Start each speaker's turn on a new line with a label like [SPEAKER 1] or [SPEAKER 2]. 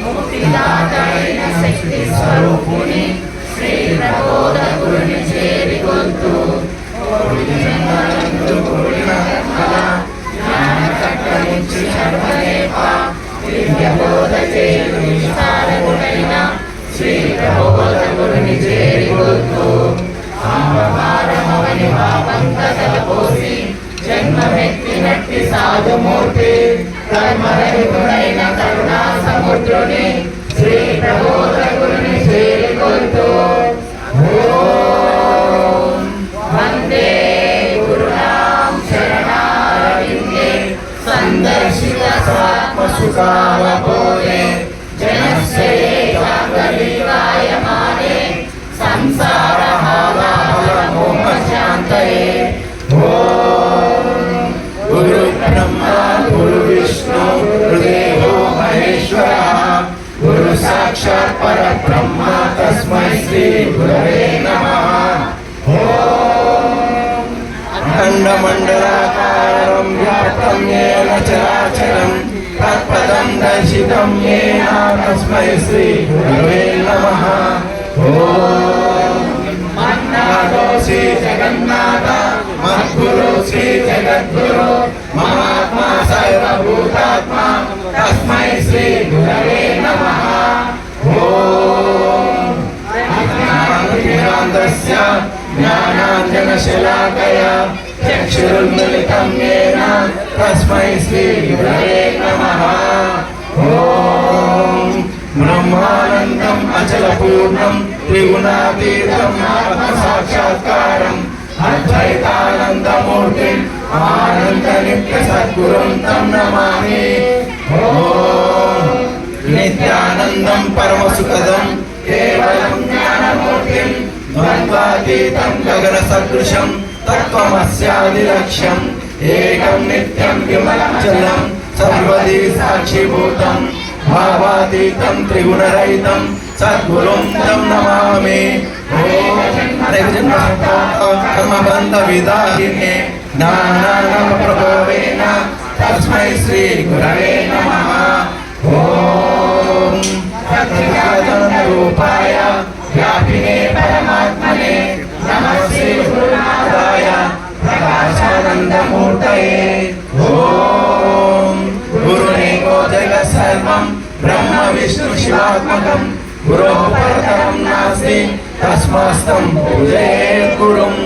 [SPEAKER 1] ముక్తిదాతైన శక్తి స్వరూపుని శ్రీ ప్రబోధకుని చేరిగొంతు శ్రీ ప్రబోధకుని చేరిగొంతు ఆంబహారమవని పాపంకతల పోసి జన్మమెత్తినట్టి సాధుమూర్తి కర్మరహితుడైన కరుణా సముద్రుని శ్రీ ప్రబోధకుని చేరిగొంతు వందే గురునాం శరణారవిందే సందర్శిత స్వాత్మసుఖావబోధే జనస్య ఏకాంగలీలాయమానే సంసార మోహశాంతయే. గురు బ్రహ్మ గురు విష్ణు గురుదేవో మహేశ్వరః గురు సాక్షాత్ పరబ్రహ్మ తస్మై శ్రీ గురవే నమః. అఖండమండలాకారం వ్యాప్తం యేన చరాచరం తత్పదం దర్శితం యేన తస్మై శ్రీ గురవే నమః. మన్నాథోసి జగన్నాథ మద్గురు శ్రీ జగద్గురు మహాత్మా సర్వభూతాత్మ తస్మై శ్రీ గురవే నమః. జ్ఞానాంజనస్య జ్ఞానాంజనశలాకయా చక్షురున్మిలితం యేన తస్మై శ్రీ గురవే నమః. బ్రహ్మానందం అచలపూర్ణం త్రిగుణాతీతం ఆత్మసాక్షాత్కారం అద్వైతానందమూర్తిం ఆనంద నిత్య సద్గురుం తం నమామి. నిత్యానందం పరమసుఖదం కేవలం జ్ఞానమూర్తిం ద్వంద్వాతీతం గగన సదృశం తత్వమస్యాది లక్ష్యం ఏకం నిత్యం విమలం చలం సర్వదీ సాక్షిభూతం భావాతీతం త్రిగుణరహితం సద్గురుం తం నమామి. కర్మబంధ విదాహినే జ్ఞానానంద ప్రభావేన తస్మై శ్రీ గురవే నమః. ఓం సచ్చిదానంద రూపాయ వ్యాపినే పరమాత్మనే నమః శ్రీ గురునాథాయ ప్రకాశానందమూర్తయే. ఓం గురునేకో జగత్ సర్వం బ్రహ్మ విష్ణు శివాత్మకం గురోః పరతరం నాస్తి తస్మాస్తం పూజయేత్ గురుం.